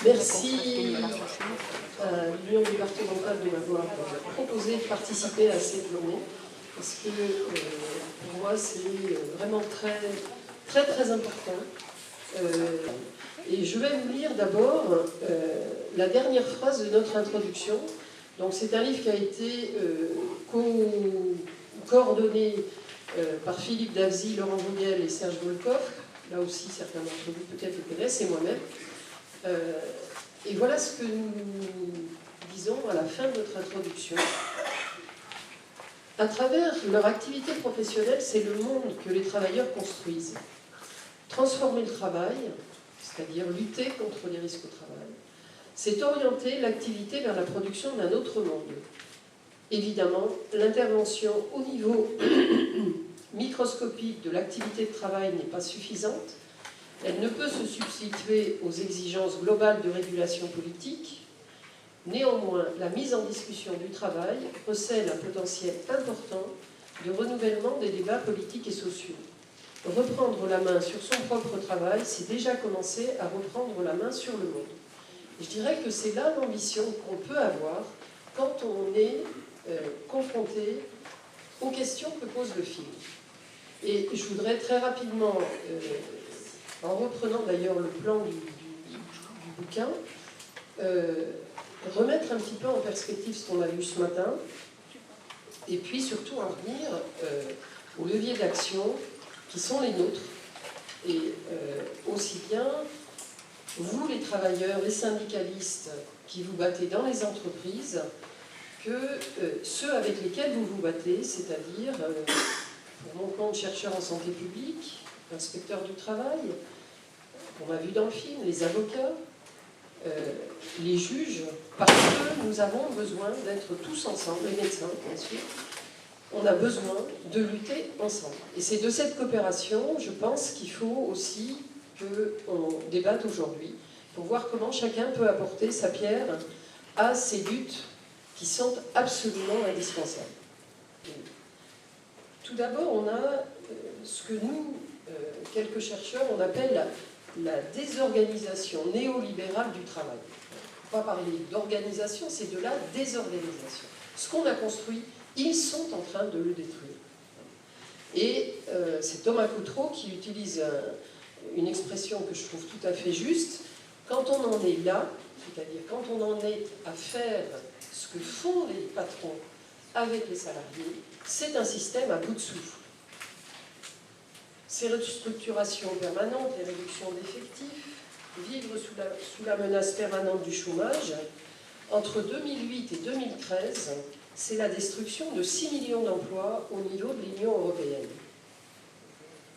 Merci à l'Union départementale de m'avoir proposé de participer à cette journée, parce que pour moi c'est vraiment très important. Et je vais vous lire d'abord la dernière phrase de notre introduction. Donc c'est un livre qui a été coordonné par Philippe Davzy, Laurent Vogel et Serge Volkov. Là aussi, certains d'entre vous peut-être le connaissent, et moi-même. Et voilà ce que nous disons à la fin de notre introduction. À travers leur activité professionnelle, c'est le monde que les travailleurs construisent. Transformer le travail, c'est-à-dire lutter contre les risques au travail, c'est orienter l'activité vers la production d'un autre monde. Évidemment, l'intervention au niveau microscopique de l'activité de travail n'est pas suffisante. Elle ne peut se substituer aux exigences globales de régulation politique. Néanmoins, la mise en discussion du travail recèle un potentiel important de renouvellement des débats politiques et sociaux. Reprendre la main sur son propre travail, c'est déjà commencer à reprendre la main sur le monde. Et je dirais que c'est là l'ambition qu'on peut avoir quand on est confronté aux questions que pose le film. Et je voudrais très rapidement, en reprenant d'ailleurs le plan du bouquin, remettre un petit peu en perspective ce qu'on a vu ce matin, et puis surtout en venir aux leviers d'action qui sont les nôtres, et aussi bien vous les travailleurs, les syndicalistes qui vous battez dans les entreprises, que ceux avec lesquels vous vous battez, c'est-à-dire, pour mon compte, chercheurs en santé publique, inspecteurs du travail, on a vu dans le film, les avocats, les juges, parce que nous avons besoin d'être tous ensemble, les médecins bien sûr, on a besoin de lutter ensemble. Et c'est de cette coopération, je pense, qu'il faut aussi qu'on débatte aujourd'hui, pour voir comment chacun peut apporter sa pierre à ces luttes qui sont absolument indispensables. Tout d'abord, on a ce que nous, quelques chercheurs, on appelle la désorganisation néolibérale du travail. On ne va pas parler d'organisation, c'est de la désorganisation. Ce qu'on a construit, ils sont en train de le détruire. Et c'est Thomas Coutreau qui utilise une expression que je trouve tout à fait juste. Quand on en est là, c'est-à-dire quand on en est à faire ce que font les patrons avec les salariés, c'est un système à bout de souffle. Ces restructurations permanentes, les réductions d'effectifs, vivre sous la menace permanente du chômage, entre 2008 et 2013, c'est la destruction de 6 millions d'emplois au niveau de l'Union européenne.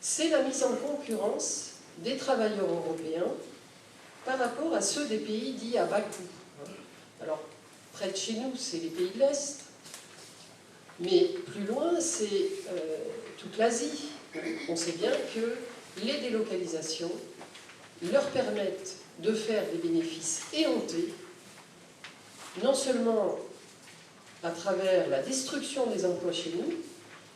C'est la mise en concurrence des travailleurs européens par rapport à ceux des pays dits à bas coût. Alors, près de chez nous, c'est les pays de l'Est, mais plus loin, c'est toute l'Asie. On sait bien que les délocalisations leur permettent de faire des bénéfices éhontés, non seulement à travers la destruction des emplois chez nous,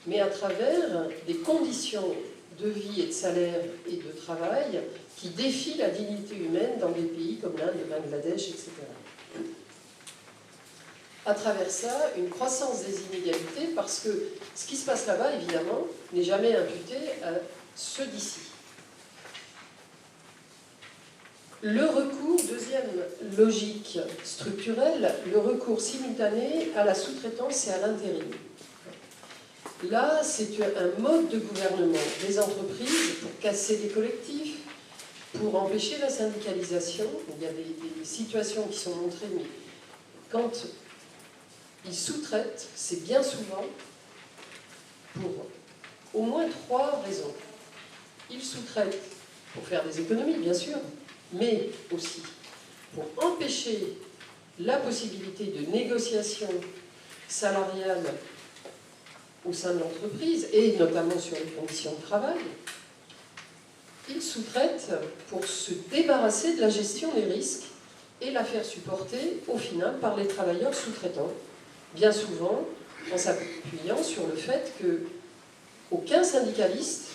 mais à travers des conditions de vie et de salaire et de travail qui défient la dignité humaine dans des pays comme l'Inde, le Bangladesh, etc. À travers ça, une croissance des inégalités, parce que ce qui se passe là-bas, évidemment, n'est jamais imputé à ceux d'ici. Le recours, deuxième logique structurelle, le recours simultané à la sous-traitance et à l'intérim. Là, c'est un mode de gouvernement des entreprises pour casser les collectifs, pour empêcher la syndicalisation. Il y a des situations qui sont montrées, mais quand ils sous-traitent, c'est bien souvent pour au moins 3 raisons. Ils sous-traitent pour faire des économies, bien sûr, mais aussi pour empêcher la possibilité de négociation salariale au sein de l'entreprise, et notamment sur les conditions de travail. Ils sous-traitent pour se débarrasser de la gestion des risques et la faire supporter, au final, par les travailleurs sous-traitants, bien souvent en s'appuyant sur le fait qu'aucun syndicaliste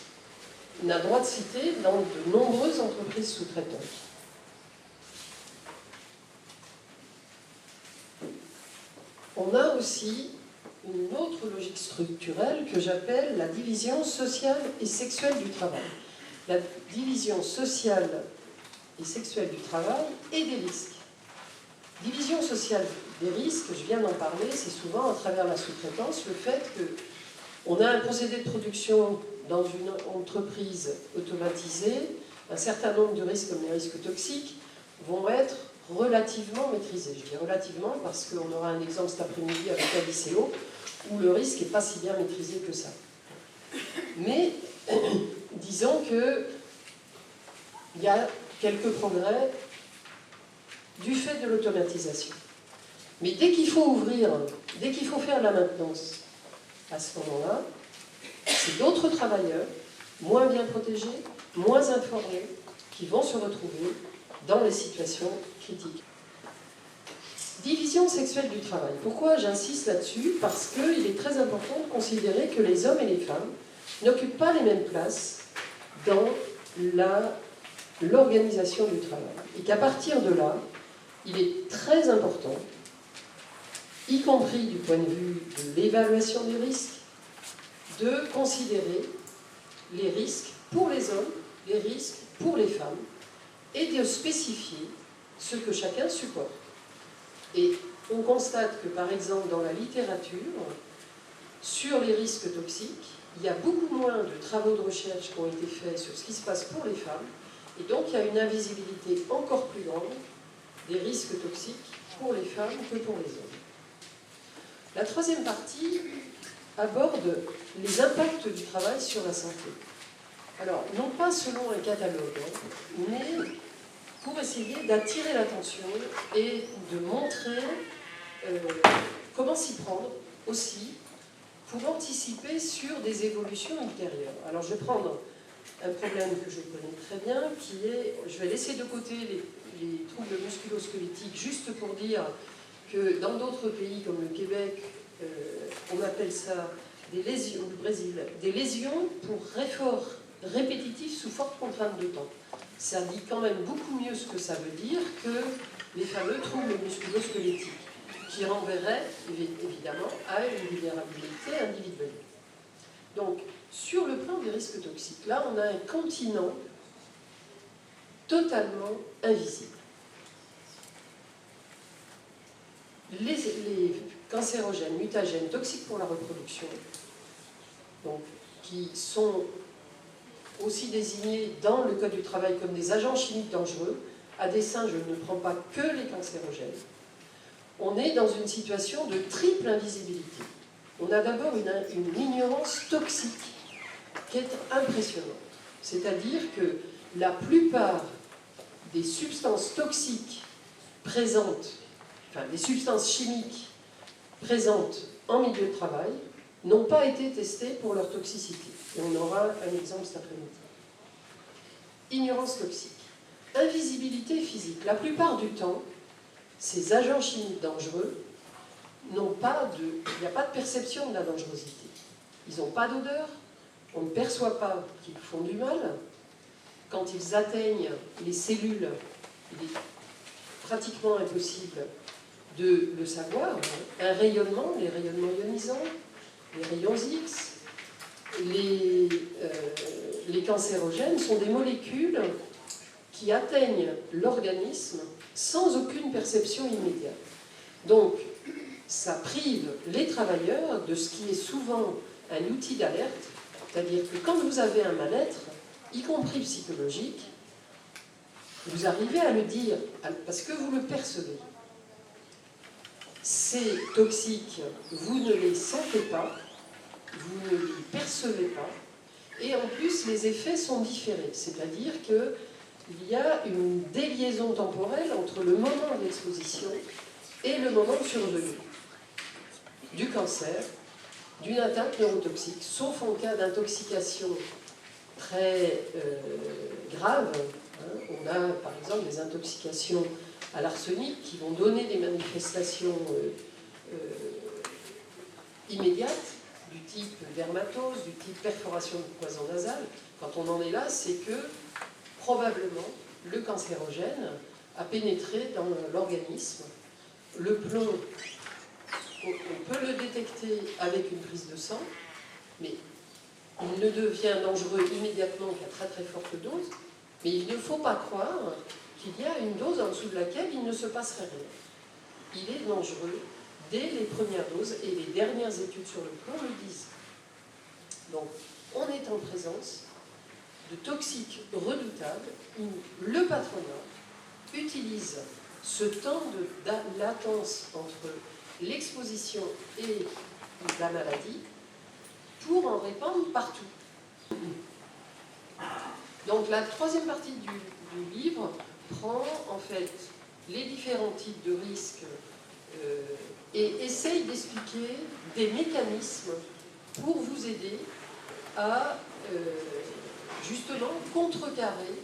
n'a droit de citer dans de nombreuses entreprises sous-traitantes. on a aussi une autre logique structurelle que j'appelle la division sociale et sexuelle du travail. La division sociale et sexuelle du travail et des risques. Division sociale des risques, je viens d'en parler, c'est souvent à travers la sous-traitance, le fait qu'on a un procédé de production dans une entreprise automatisée, un certain nombre de risques comme les risques toxiques vont être relativement maîtrisés. Je dis relativement parce qu'on aura un exemple cet après-midi avec la lycéo où le risque n'est pas si bien maîtrisé que ça. Mais disons qu'il y a quelques progrès du fait de l'automatisation. Mais dès qu'il faut ouvrir, dès qu'il faut faire de la maintenance, à ce moment-là, c'est d'autres travailleurs, moins bien protégés, moins informés, qui vont se retrouver dans les situations critiques. Division sexuelle du travail. Pourquoi j'insiste là-dessus? Parce qu'il est très important de considérer que les hommes et les femmes n'occupent pas les mêmes places dans l'organisation du travail. Et qu'à partir de là, il est très important, y compris du point de vue de l'évaluation des risques, de considérer les risques pour les hommes, les risques pour les femmes, et de spécifier ce que chacun supporte. Et on constate que, par exemple, dans la littérature, sur les risques toxiques, il y a beaucoup moins de travaux de recherche qui ont été faits sur ce qui se passe pour les femmes, et donc il y a une invisibilité encore plus grande des risques toxiques pour les femmes que pour les hommes. La troisième partie aborde les impacts du travail sur la santé. Alors, non pas selon un catalogue, mais pour essayer d'attirer l'attention et de montrer comment s'y prendre aussi pour anticiper sur des évolutions ultérieures. Alors, je vais prendre un problème que je connais très bien, qui est, je vais laisser de côté les troubles musculo-squelettiques, juste pour dire que dans d'autres pays comme le Québec, on appelle ça des lésions, ou le Brésil, des lésions pour effort répétitif sous forte contrainte de temps. Ça dit quand même beaucoup mieux ce que ça veut dire que les fameux troubles musculo-squelettiques, qui renverraient évidemment à une vulnérabilité individuelle. Donc, sur le plan des risques toxiques, là on a un continent totalement invisible. Les cancérogènes, mutagènes, toxiques pour la reproduction, donc, qui sont aussi désignés dans le Code du travail comme des agents chimiques dangereux. À dessein, je ne prends pas que les cancérogènes. On est dans une situation de triple invisibilité. On a d'abord une ignorance toxique qui est impressionnante. C'est-à-dire que la plupart des substances toxiques présentes, enfin des substances chimiques présentes en milieu de travail, n'ont pas été testées pour leur toxicité. Et on aura un exemple cet après-midi. Ignorance toxique. Invisibilité physique. La plupart du temps, ces agents chimiques dangereux n'ont pas de... Il n'y a pas de perception de la dangerosité. Ils n'ont pas d'odeur, on ne perçoit pas qu'ils font du mal. Quand ils atteignent les cellules, il est pratiquement impossible de le savoir. Un rayonnement, les rayonnements ionisants, les rayons X, les cancérogènes sont des molécules qui atteignent l'organisme sans aucune perception immédiate. Donc, ça prive les travailleurs de ce qui est souvent un outil d'alerte, c'est-à-dire que quand vous avez un mal-être, y compris psychologique, vous arrivez à le dire parce que vous le percevez. Ces toxiques, vous ne les sentez pas, vous ne les percevez pas, et en plus les effets sont différés, c'est-à-dire qu'il y a une déliaison temporelle entre le moment de l'exposition et le moment survenu du cancer, d'une attaque neurotoxique, sauf en cas d'intoxication très grave. On a par exemple des intoxications à l'arsenic qui vont donner des manifestations immédiates du type dermatose, du type perforation de poison nasal. Quand on en est là, c'est que probablement le cancérogène a pénétré dans l'organisme. Le plomb on peut le détecter avec une prise de sang, mais il ne devient dangereux immédiatement qu'à très très forte dose, mais il ne faut pas croire qu'il y a une dose en dessous de laquelle il ne se passerait rien. Il est dangereux dès les premières doses, et les dernières études sur le plomb le disent. Donc, on est en présence de toxiques redoutables où le patronat utilise ce temps de latence entre l'exposition et la maladie pour en répandre partout. Donc la troisième partie du livre prend en fait les différents types de risques et essaye d'expliquer des mécanismes pour vous aider à justement contrecarrer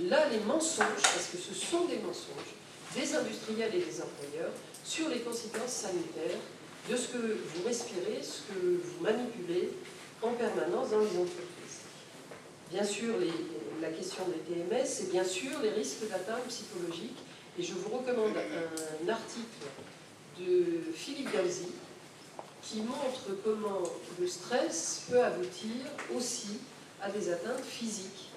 là les mensonges, parce que ce sont des mensonges, des industriels et des employeurs sur les conséquences sanitaires de ce que vous respirez, ce que vous manipulez en permanence dans les entreprises. Bien sûr, la question des TMS, c'est bien sûr les risques d'atteinte psychologique, et je vous recommande un article de Philippe Galzi qui montre comment le stress peut aboutir aussi à des atteintes physiques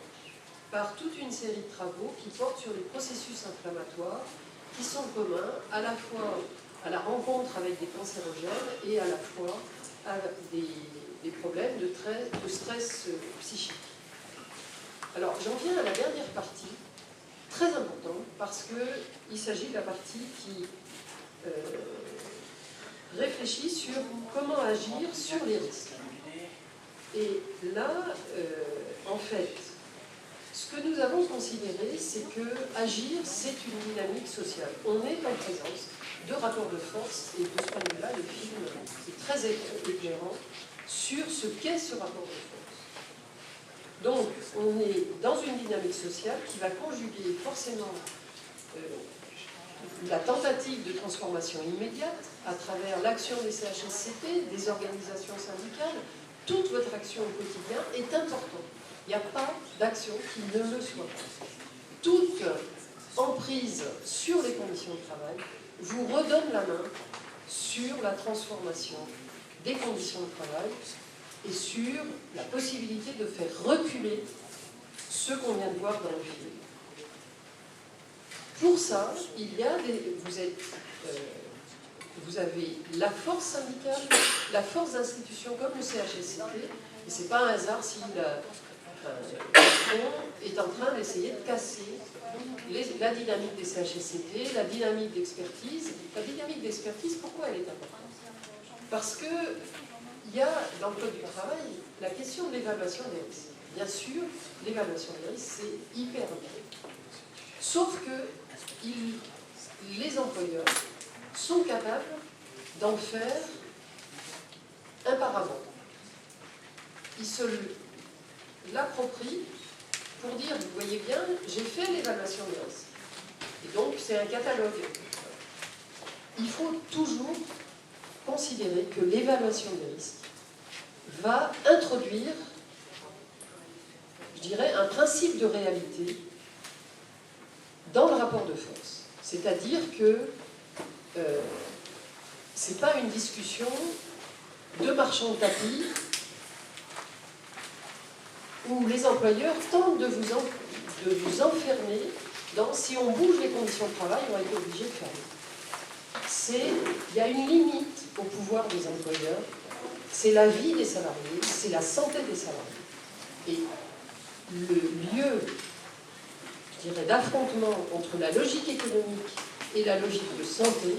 par toute une série de travaux qui portent sur les processus inflammatoires qui sont communs à la fois à la rencontre avec des cancérogènes et à la fois à des problèmes de stress psychique. Alors j'en viens à la dernière partie, très importante, parce qu'il s'agit de la partie qui réfléchit sur comment agir sur les risques. Et là, en fait, ce que nous avons considéré, c'est que agir, c'est une dynamique sociale. On est en présence de rapports de force, et de ce point de vue-là, le film est très éclairant sur ce qu'est ce rapport de force. Donc, on est dans une dynamique sociale qui va conjuguer forcément la tentative de transformation immédiate à travers l'action des CHSCT, des organisations syndicales. Toute votre action au quotidien est importante. Il n'y a pas d'action qui ne le soit pas. Toute emprise sur les conditions de travail vous redonne la main sur la transformation des conditions de travail et sur la possibilité de faire reculer ce qu'on vient de voir dans le film. Pour ça, il y a vous avez la force syndicale, la force d'institutions comme le CHSCT, et ce n'est pas un hasard si Macron est en train d'essayer de casser la dynamique des CHSCT, la dynamique d'expertise. La dynamique d'expertise, pourquoi elle est importante? Parce qu'il y a dans le Code du travail la question de l'évaluation des risques. Bien sûr, l'évaluation des risques, c'est hyper important. Sauf que les employeurs sont capables d'en faire un paravent. Ils se l'approprient pour dire, vous voyez bien, j'ai fait l'évaluation des risques. Et donc, c'est un catalogue. Il faut toujours considérer que l'évaluation des risques va introduire, je dirais, un principe de réalité dans le rapport de force. C'est-à-dire que ce n'est pas une discussion de marchands de tapis où les employeurs tentent de vous enfermer dans si on bouge les conditions de travail, on va être obligé de fermer. Il y a une limite au pouvoir des employeurs, c'est la vie des salariés, c'est la santé des salariés. Et le lieu, je dirais, d'affrontement entre la logique économique et la logique de santé,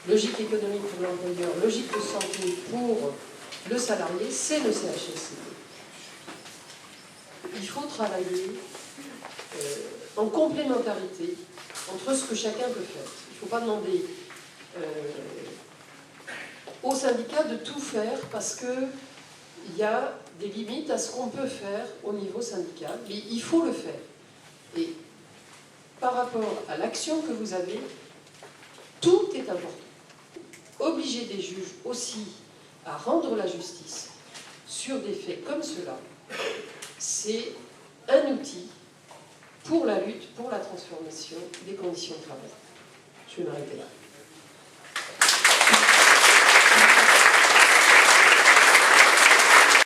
logique économique pour l'employeur, logique de santé pour le salarié, c'est le CHSCT. Il faut travailler en complémentarité entre ce que chacun peut faire. Il ne faut pas demander aux syndicats de tout faire parce qu'il y a des limites à ce qu'on peut faire au niveau syndical, mais il faut le faire. Et par rapport à l'action que vous avez, tout est important. Obliger des juges aussi à rendre la justice sur des faits comme cela, c'est un outil pour la lutte, pour la transformation des conditions de travail. Je vais m'arrêter là.